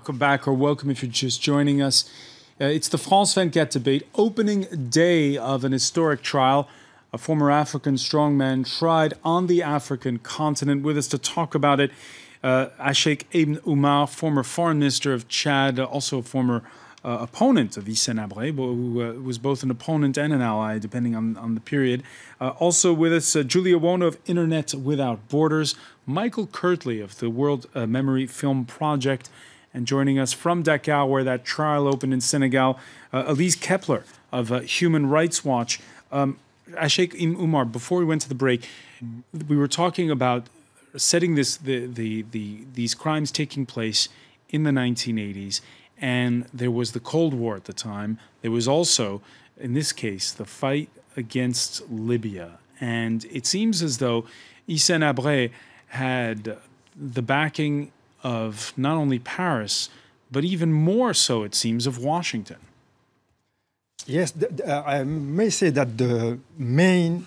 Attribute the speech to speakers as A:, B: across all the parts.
A: Welcome back, or welcome if you're just joining us. It's the France 24 debate, opening day of an historic trial. A former African strongman tried on the African continent. With us to talk about it, Sheikh Ibn Umar, former foreign minister of Chad, also a former opponent of Hissène Habré, who was both an opponent and an ally, depending on the period. Also with us, Julia Wono of Internet Without Borders, Michael Kirtley of the World Memory Film Project, and joining us from Dakar, where that trial opened in Senegal, Elise Kepler of Human Rights Watch. Sheikh Ibn Umar, before we went to the break, we were talking about setting these crimes taking place in the 1980s. And there was the Cold War at the time. There was also, in this case, the fight against Libya. And it seems as though Hissène Habré had the backing of not only Paris, but even more so, it seems, of Washington.
B: Yes, I may say that the main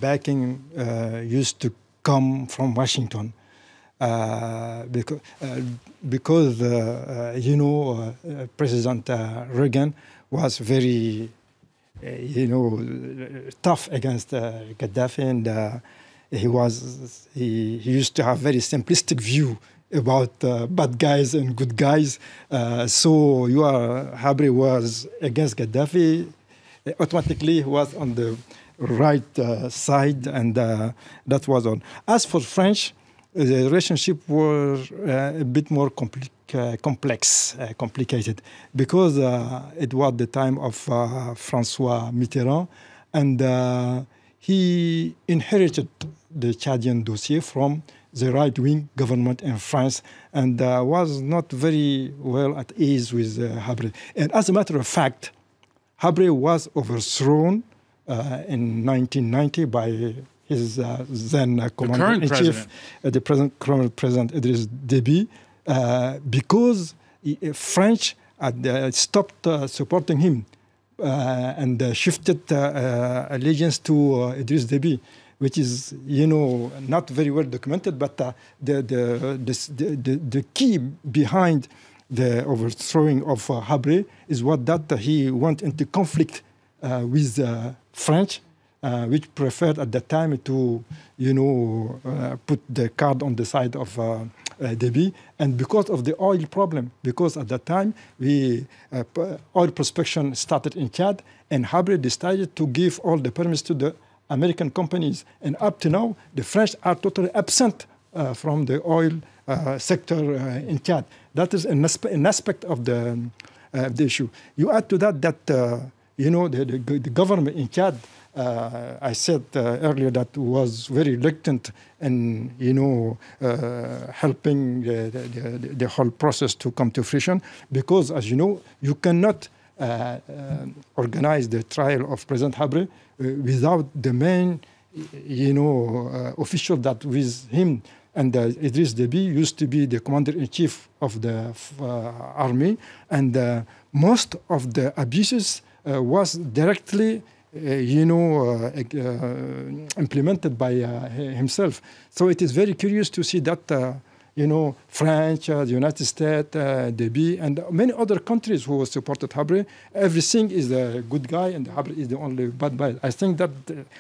B: backing used to come from Washington. Because you know, President Reagan was very, tough against Gaddafi, and he used to have very simplistic view about bad guys and good guys. So Habré was against Gaddafi, automatically he was on the right side, and that was on. As for French, the relationship was a bit more complicated, because it was the time of François Mitterrand, and he inherited the Chadian dossier from the right-wing government in France, and was not very well at ease with Habré. And as a matter of fact, Habré was overthrown in 1990 by his then commander-in-chief, the current president Idriss Déby, because French had stopped supporting him and shifted allegiance to Idriss Déby, which is, not very well documented. But the key behind the overthrowing of Habré is that he went into conflict with French, which preferred at that time to, put the card on the side of Déby, and because of the oil problem, because at that time oil prospection started in Chad, and Habré decided to give all the permits to the American companies, and up to now the French are totally absent from the oil sector in Chad. That is an aspect of the issue. You add to that the government in Chad, I said earlier, that was very reluctant in, helping the whole process to come to fruition, because, as you know, you cannot organize the trial of President Habré without the main, official that with him. And Idriss Déby used to be the commander-in-chief of the army, and most of the abuses was directly implemented by himself. So it is very curious to see that, French, the United States, Déby, and many other countries who supported Habré, everything is a good guy and Habré is the only bad guy. I think that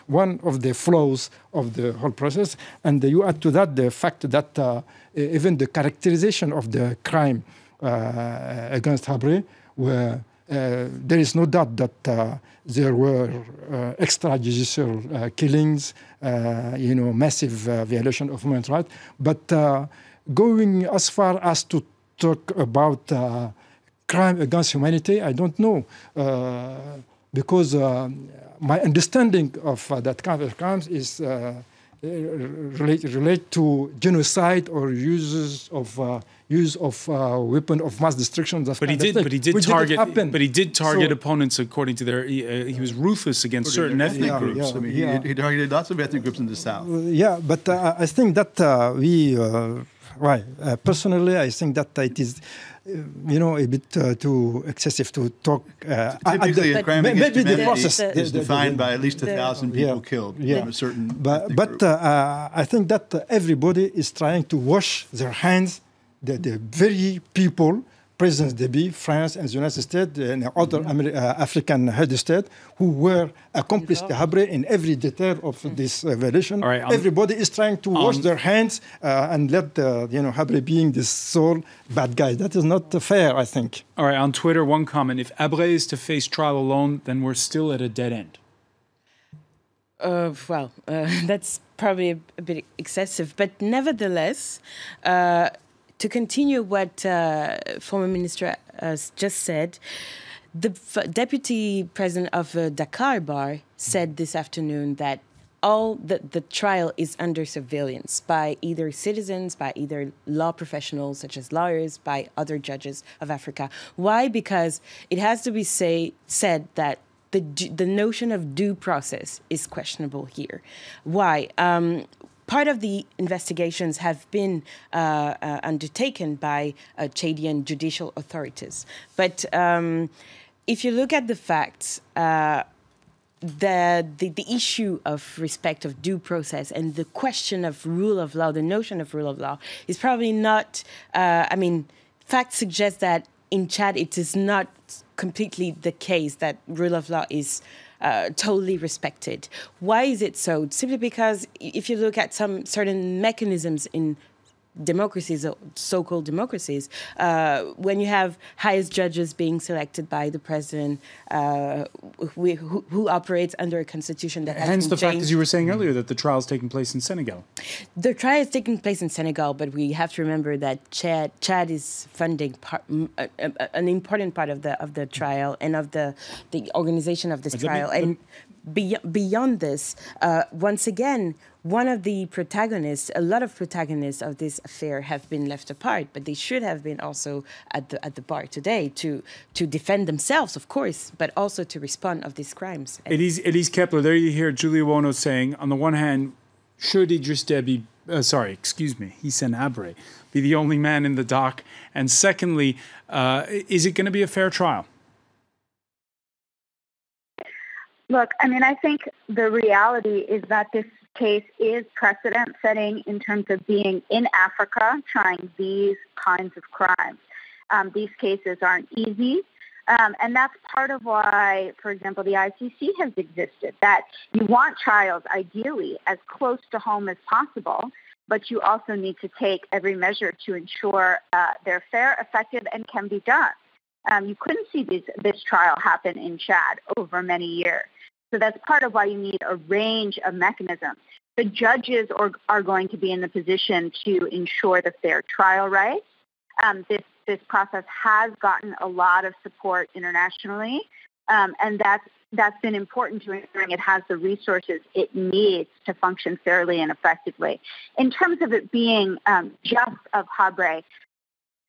B: one of the flaws of the whole process, and you add to that the fact that even the characterization of the crime against Habré, where there is no doubt that there were extrajudicial killings, massive violation of human rights. But going as far as to talk about crime against humanity, I don't know, because my understanding of that kind of crimes is relate to genocide or use of weapon of mass destruction.
A: But he did target opponents according to their. He was ruthless against certain ethnic groups.
C: I mean, he targeted lots of ethnic groups in the South.
B: But I think that personally, I think that it is. A bit too excessive to talk.
C: Typically, a crime against humanity is defined by at least 1,000 people killed from a certain
B: But I think that everybody is trying to wash their hands the very people, President Deby, France, and the United States, and other African head of state, who were accomplice to Habré in every detail of this violation.
A: Right,
B: everybody is trying to wash their hands and let Habré being this sole bad guy. That is not fair, I think.
A: All right, on Twitter, one comment: if Habré is to face trial alone, then we're still at a dead end.
D: That's probably a bit excessive, but nevertheless, to continue what former minister just said, the deputy president of Dakar bar said this afternoon that all the trial is under surveillance by either citizens, by either law professionals such as lawyers, by other judges of Africa. Why? Because it has to be said that the notion of due process is questionable here. Why? Part of the investigations have been undertaken by Chadian judicial authorities. But if you look at the facts, the issue of respect of due process and the question of rule of law, the notion of rule of law, is probably not, facts suggest that in Chad it is not completely the case that rule of law is totally respected. Why is it so? Simply because if you look at some certain mechanisms in democracies, or so-called democracies, when you have highest judges being selected by the president, who operates under a constitution that has
A: hence
D: been
A: the fact,
D: changed.
A: as you were saying earlier, that the trial is taking place in Senegal.
D: The trial is taking place in Senegal, but we have to remember that Chad is funding an important part of the trial and of the organization of this trial. And beyond this, once again, one of the protagonists, a lot of protagonists of this affair have been left apart, but they should have been also at the bar today to defend themselves, of course, but also to respond of these crimes.
A: Elise Kepler, there you hear Julia Wono saying, on the one hand, should Hissène Habré be the only man in the dock? And secondly, is it going to be a fair trial?
E: Look, I think the reality is that this case is precedent-setting in terms of being in Africa, trying these kinds of crimes. These cases aren't easy, and that's part of why, for example, the ICC has existed, that you want trials, ideally, as close to home as possible, but you also need to take every measure to ensure they're fair, effective, and can be done. You couldn't see this trial happen in Chad over many years. So that's part of why you need a range of mechanisms. The judges are going to be in the position to ensure the fair trial rights. This process has gotten a lot of support internationally, and that's been important to ensuring it has the resources it needs to function fairly and effectively. In terms of it being just of Habré,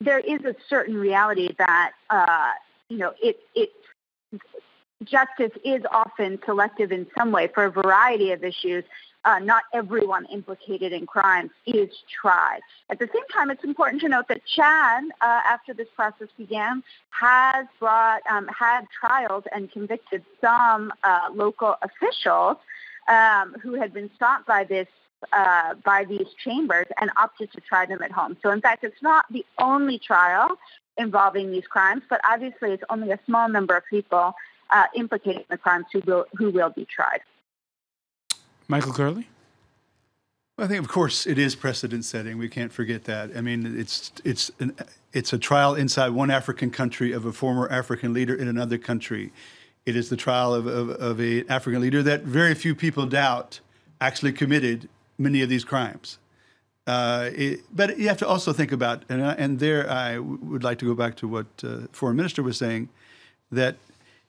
E: there is a certain reality that justice is often selective in some way for a variety of issues. Not everyone implicated in crimes is tried. At the same time, it's important to note that Chad, after this process began, has had trials and convicted some local officials who had been stopped by these chambers and opted to try them at home. So, in fact, it's not the only trial involving these crimes, but obviously it's only a small number of people implicated in the crimes who will be tried.
A: Michael Curley?
C: Well, I think, of course, it is precedent-setting. We can't forget that. It's a trial inside one African country of a former African leader in another country. It is the trial of an African leader that very few people doubt actually committed many of these crimes. But you have to also think about, and there I would like to go back to what the Foreign Minister was saying, that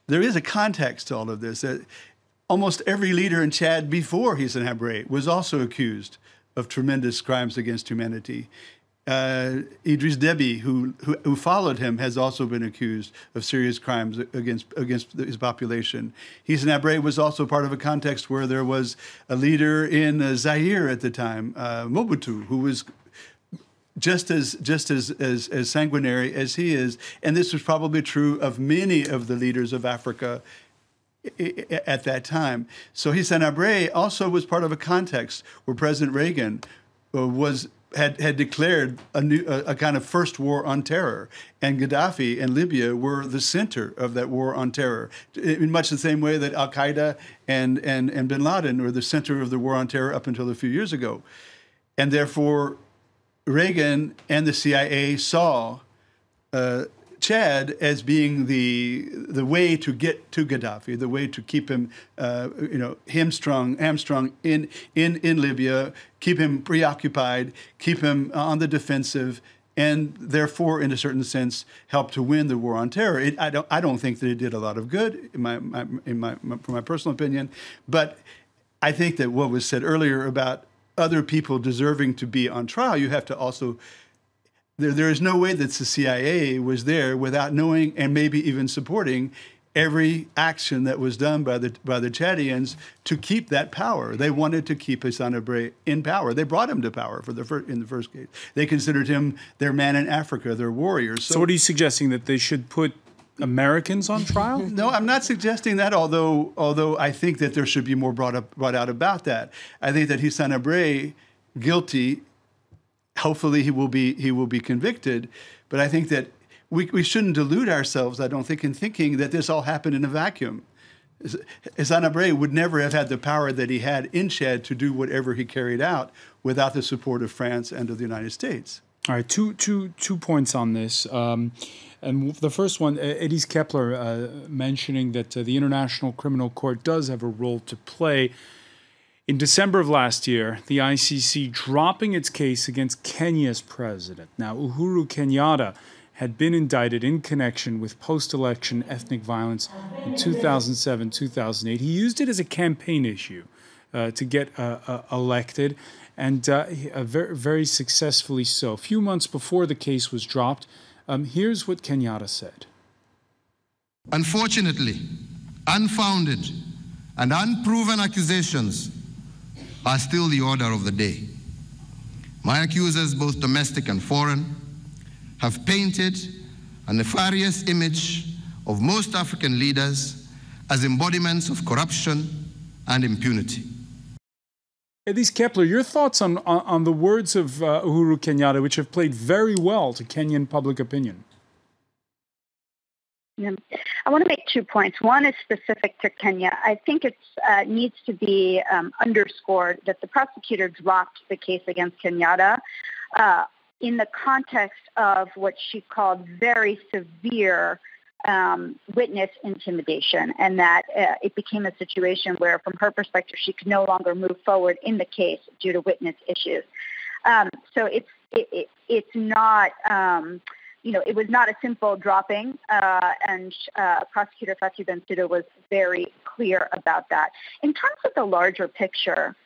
C: there is a context to all of this. Almost every leader in Chad before Hissène Habré was also accused of tremendous crimes against humanity. Idriss Deby, who followed him, has also been accused of serious crimes against his population. Hissène Habré was also part of a context where there was a leader in Zaire at the time, Mobutu, who was just as sanguinary as he is, and this was probably true of many of the leaders of Africa at that time. So Hissène Habré also was part of a context where President Reagan was had declared a kind of first war on terror, and Gaddafi and Libya were the center of that war on terror, in much the same way that Al Qaeda and Bin Laden were the center of the war on terror up until a few years ago, and therefore Reagan and the CIA saw Chad as being the way to get to Gaddafi, the way to keep him, hamstrung in Libya, keep him preoccupied, keep him on the defensive, and therefore, in a certain sense, help to win the war on terror. I don't think that it did a lot of good, from my personal opinion, but I think that what was said earlier about other people deserving to be on trial, you have to also. There is no way that the CIA was there without knowing and maybe even supporting every action that was done by the Chadians to keep that power. They wanted to keep Hissène Habré in power. They brought him to power in the first case. They considered him their man in Africa, their warrior.
A: So what are you suggesting, that they should put Americans on trial?
C: No, I'm not suggesting that, although I think that there should be more brought out about that. I think that Hissène Habré, guilty, hopefully he will be convicted, but I think that we shouldn't delude ourselves, I don't think, in thinking that this all happened in a vacuum. Hissène Habré would never have had the power that he had in Chad to do whatever he carried out without the support of France and of the United States.
A: All right, two points on this. And the first one, Elise Kepler mentioning that the International Criminal Court does have a role to play. In December of last year, the ICC dropping its case against Kenya's president. Now, Uhuru Kenyatta had been indicted in connection with post-election ethnic violence in 2007, 2008. He used it as a campaign issue to get elected, and very, very successfully so. A few months before the case was dropped, here's what Kenyatta said.
F: Unfortunately, unfounded and unproven accusations are still the order of the day. My accusers, both domestic and foreign, have painted a nefarious image of most African leaders as embodiments of corruption and impunity.
A: Elise Kepler, your thoughts on the words of Uhuru Kenyatta, which have played very well to Kenyan public opinion?
E: Yeah. I want to make 2 points. One is specific to Kenya. I think it needs to be underscored that the prosecutor dropped the case against Kenyatta in the context of what she called very severe witness intimidation, and that it became a situation where, from her perspective, she could no longer move forward in the case due to witness issues. So it's not. It was not a simple dropping, and Prosecutor Fatou Bensouda was very clear about that. In terms of the larger picture,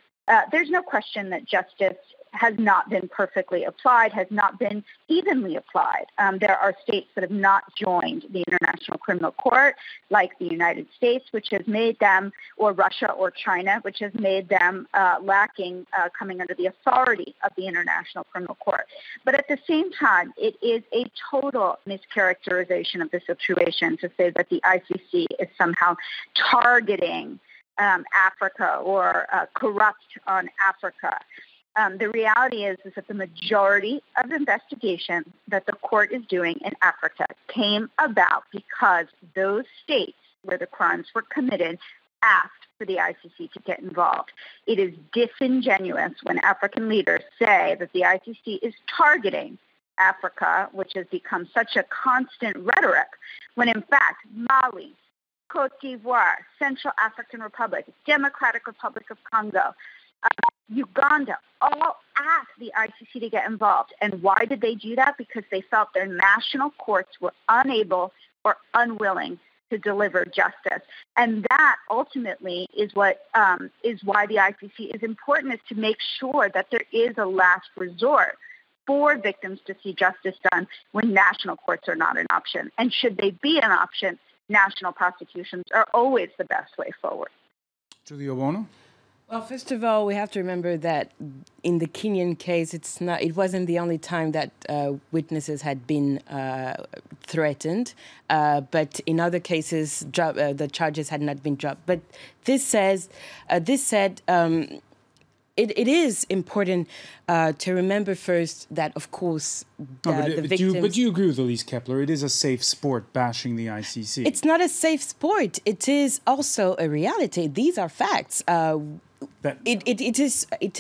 E: there's no question that justice has not been perfectly applied, has not been evenly applied. There are states that have not joined the International Criminal Court, like the United States, which has made them, or Russia or China, which has made them lacking coming under the authority of the International Criminal Court. But at the same time, it is a total mischaracterization of the situation to say that the ICC is somehow targeting Africa or corrupt on Africa. The reality is that the majority of investigations that the court is doing in Africa came about because those states where the crimes were committed asked for the ICC to get involved. It is disingenuous when African leaders say that the ICC is targeting Africa, which has become such a constant rhetoric, when in fact Mali, Cote d'Ivoire, Central African Republic, Democratic Republic of Congo, Uganda all asked the ICC to get involved. And why did they do that? Because they felt their national courts were unable or unwilling to deliver justice. And that ultimately is what is why the ICC is important, is to make sure that there is a last resort for victims to see justice done when national courts are not an option. And should they be an option, national prosecutions are always the best way forward.
A: Julia Owono?
D: Well, first of all, we have to remember that in the Kenyan case, it wasn't the only time that witnesses had been threatened, but in other cases, the charges had not been dropped. But this said, it is important to remember first that, of course, the victims...
A: But do you agree with Elise Kepler? It is a safe sport bashing the ICC.
D: It's not a safe sport. It is also a reality. These are facts. It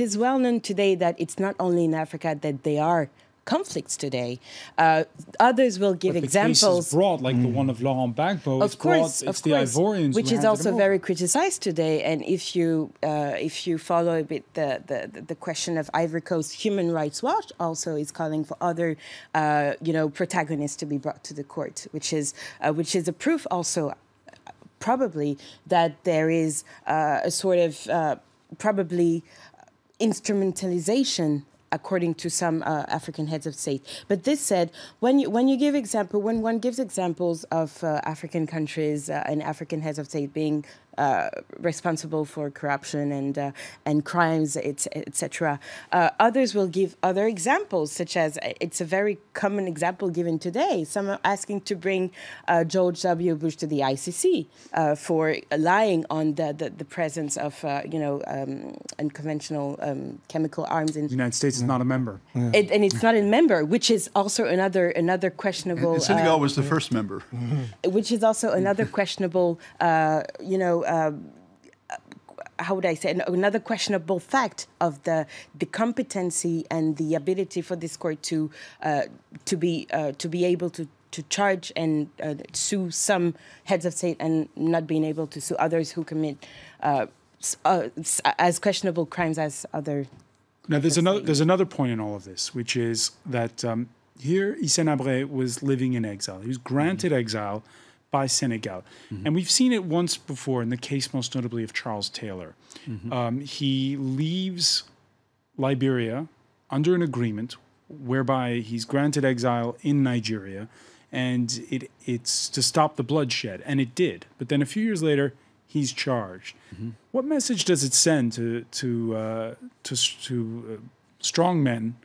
D: is well known today that it's not only in Africa that they are conflicts today. Others will give examples.
A: The case is brought, like the one of Laurent Gbagbo.
D: Of course,
A: it's the Ivorians,
D: which is also very criticized today. And if you follow a bit the question of Ivory Coast, Human Rights Watch also is calling for other protagonists to be brought to the court, which is a proof also probably that there is a sort of probably instrumentalization according to some African heads of state. But this said, when one gives examples of African countries and African heads of state being responsible for corruption and crimes, etc., others will give other examples, such as it's a very common example given today. Some are asking to bring George W. Bush to the ICC for lying on the presence of unconventional chemical arms in
A: the United States. Is not a member,
D: and it's not a member, which is also another questionable.
C: And Senegal was the first member,
D: which is also another questionable. How would I say, another questionable fact of the competency and the ability for this court to be able to charge and sue some heads of state and not being able to sue others who commit as questionable crimes as other.
A: Now, there's another point in all of this, which is that here Hissène Habré was living in exile. He was granted exile by Senegal. And we've seen it once before in the case most notably of Charles Taylor. He leaves Liberia under an agreement whereby he's granted exile in Nigeria, and it's to stop the bloodshed, and it did. But then a few years later, he's charged. What message does it send to strong men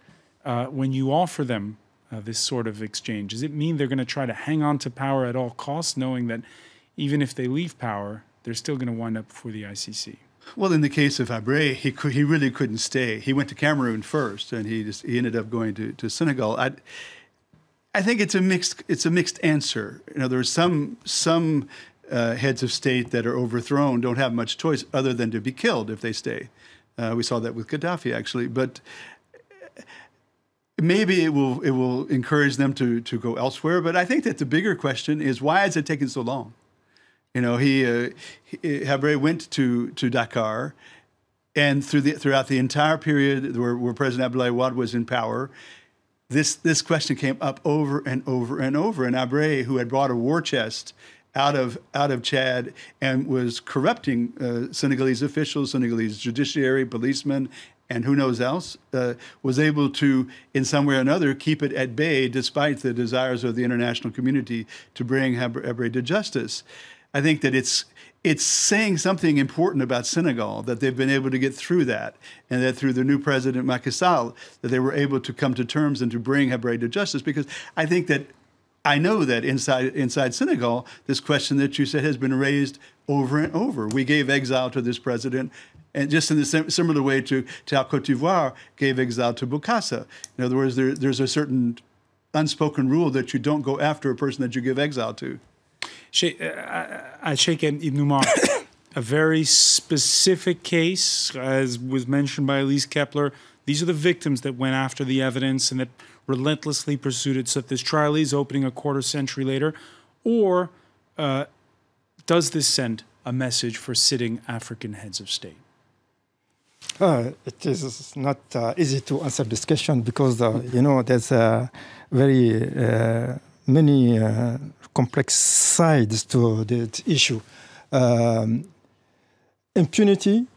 A: when you offer them this sort of exchange? Does it mean they're going to try to hang on to power at all costs, knowing that even if they leave power, they're still going to wind up before the ICC?
C: Well, in the case of Habré, he really couldn't stay. He went to Cameroon first, and he ended up going to Senegal. I think it's a mixed answer. There are some heads of state that are overthrown don't have much choice other than to be killed if they stay. We saw that with Gaddafi, actually, but. Maybe it will encourage them to go elsewhere, but I think that the bigger question is, why has it taken so long? Habré went to Dakar, and throughout the entire period where President Abdoulaye Wade was in power, this question came up over and over and over. And Habré, who had brought a war chest out of Chad and was corrupting Senegalese officials, Senegalese judiciary, policemen, and who knows else, was able to, in some way or another, keep it at bay despite the desires of the international community to bring Habré to justice. I think that it's saying something important about Senegal, that they've been able to get through that, and that through the new president, Macky Sall, that they were able to come to terms and to bring Habré to justice. Because I know that inside Senegal, this question that you said has been raised over and over. We gave exile to this president, and just in the similar way to how Côte d'Ivoire gave exile to Bokassa. In other words, there's a certain unspoken rule that you don't go after a person that you give exile to.
A: Sheikh Ibn Umar, a very specific case, as was mentioned by Elise Kepler. These are the victims that went after the evidence and that relentlessly pursued it. So that this trial is opening a quarter century later. Or does this send a message for sitting African heads of state?
B: It is not easy to answer this question because, there's very many complex sides to the issue. Impunity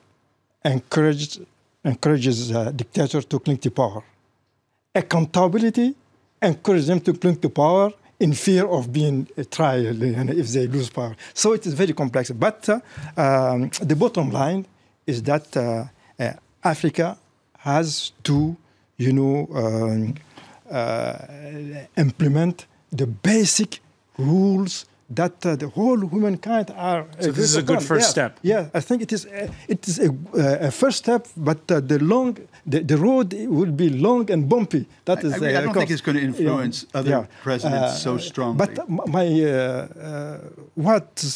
B: encourages dictators to cling to power. Accountability encourages them to cling to power in fear of being tried if they lose power. So it is very complex. But the bottom line is that Africa has to, implement the basic rules, that the whole humankind are.
A: So this is a good first step.
B: Yeah, I think it is a first step, but the road will be long and bumpy. That is.
C: I don't think it's going to influence other presidents so strongly.
B: But what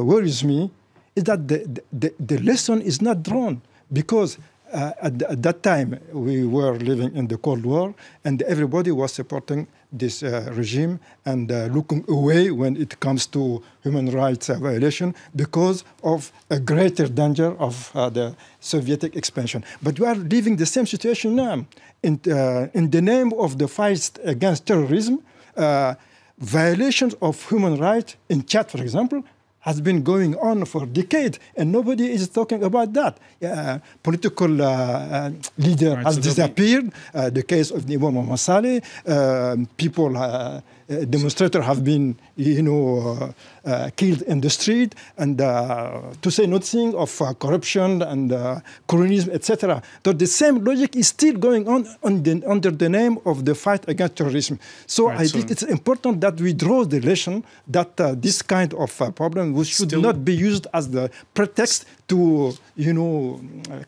B: worries me is that the lesson is not drawn, because at that time we were living in the Cold War, and everybody was supporting this regime and looking away when it comes to human rights violation because of a greater danger of the Soviet expansion. But we are living the same situation now. In the name of the fight against terrorism, violations of human rights in Chad, for example, has been going on for decades, and nobody is talking about that. Political leader has disappeared. The case of Imam Mohamed Saleh, demonstrators have been, killed in the street, and to say nothing of corruption and colonialism, etc. So the same logic is still going on under the name of the fight against terrorism. So I think it's important that we draw the lesson that this kind of problem should not be used as the pretext to,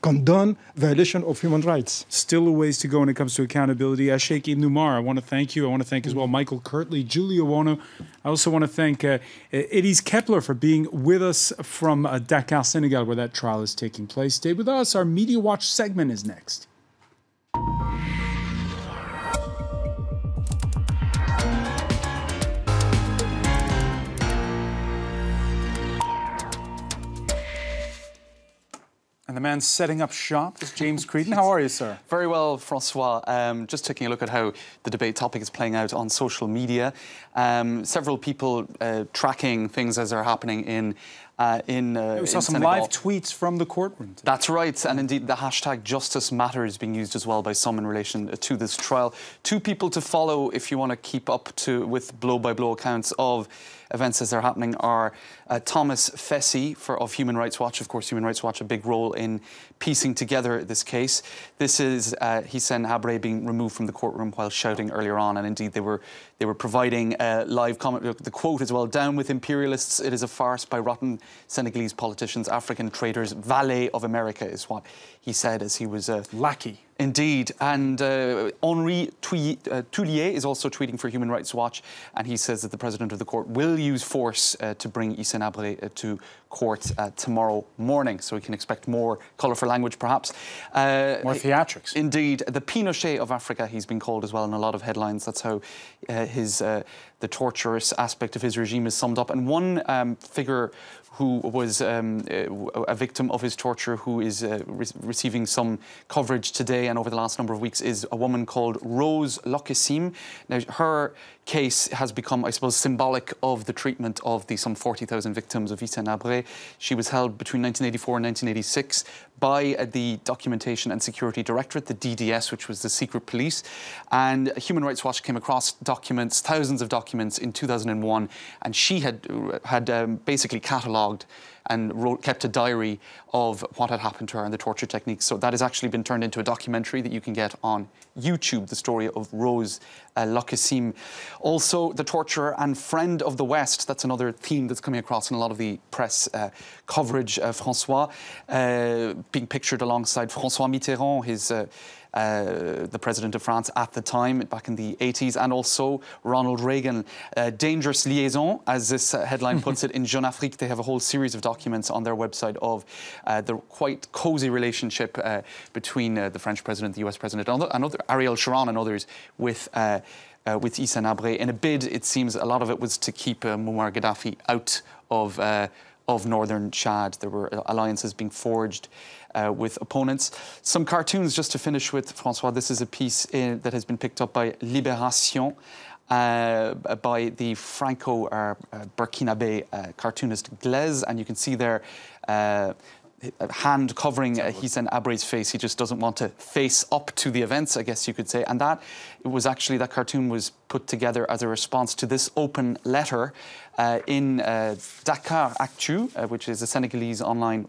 B: condone violation of human rights.
A: Still a ways to go when it comes to accountability. Sheikh Numar, I want to thank you. I want to thank as well Michael Kirtley, Julia Wono. I also want to thank Edis Kepler for being with us from Dakar, Senegal, where that trial is taking place. Stay with us. Our Media Watch segment is next. And the man setting up shop is James Creedon. How are you, sir?
G: Very well, Francois. Just taking a look at how the debate topic is playing out on social media. Several people tracking things as they're happening in
A: we saw some
G: Senegal.
A: live tweets from the courtroom today.
G: That's right, and indeed the hashtag Justice Matters being used as well by some in relation to this trial. Two people to follow if you want to keep up with blow-by-blow accounts of events as they're happening are Thomas Fessy of Human Rights Watch. Of course, Human Rights Watch a big role in piecing together this case. This is Hissène Habré being removed from the courtroom while shouting earlier on, and indeed they were providing live comment. The quote as well: "Down with imperialists! It is a farce by rotten Senegalese politicians, African traitors, valet of America," is what he said as he was
A: lackey.
G: Indeed. And Henri Toulier is also tweeting for Human Rights Watch, and he says that the president of the court will use force to bring Hissène Habré to court tomorrow morning. So we can expect more colourful language, perhaps.
A: More theatrics.
G: Indeed. The Pinochet of Africa, he's been called as well in a lot of headlines. That's how the torturous aspect of his regime is summed up. And one figure who was a victim of his torture, who is receiving some coverage today and over the last number of weeks, is a woman called Rose Lokessim. Now, her case has become, I suppose, symbolic of the treatment of the some 40,000 victims of Hissène Habré. She was held between 1984 and 1986 by the Documentation and Security Directorate, the DDS, which was the secret police. And Human Rights Watch came across documents, thousands of documents in 2001, and she had basically catalogued and kept a diary of what had happened to her and the torture techniques. So that has actually been turned into a documentary that you can get on YouTube, the story of Rose Lokessim. Also, the torturer and friend of the West, that's another theme that's coming across in a lot of the press coverage, Francois, being pictured alongside François Mitterrand, the president of France at the time, back in the 80s, and also Ronald Reagan. Dangerous liaison, as this headline puts it, in Jeune Afrique. They have a whole series of documents on their website of the quite cosy relationship between the French president, the US president, and Ariel Sharon and others with Hissène Habré. In a bid, it seems a lot of it was to keep Muammar Gaddafi out of northern Chad. There were alliances being forged with opponents. Some cartoons just to finish with, Francois. This is a piece that has been picked up by Libération by the Franco-Burkinabe cartoonist Glaise, and you can see there hand covering Hissène Habré's face. He just doesn't want to face up to the events, I guess you could say. And that cartoon was put together as a response to this open letter in Dakar Actu, which is a Senegalese online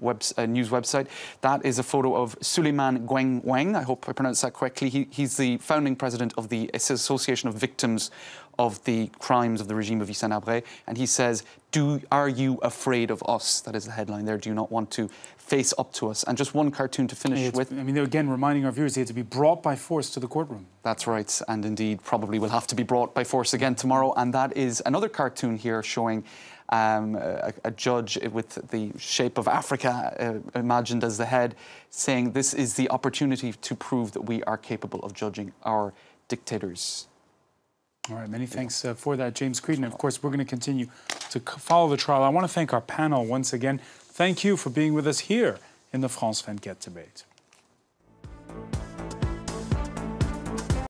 G: news website. That is a photo of Souleymane Gweng, I hope I pronounced that correctly. He's the founding president of the Association of Victims of the crimes of the regime of Hissène Habré. And he says, are you afraid of us? That is the headline there. Do you not want to face up to us? And just one cartoon to finish with.
A: I mean, they're again reminding our viewers he had to be brought by force to the courtroom.
G: That's right. And indeed, probably will have to be brought by force again tomorrow. And that is another cartoon here showing a judge with the shape of Africa imagined as the head, saying this is the opportunity to prove that we are capable of judging our dictators.
A: All right, many thanks for that, James Creedon. Of course, we're going to continue to follow the trial. I want to thank our panel once again. Thank you for being with us here in the France 24 debate.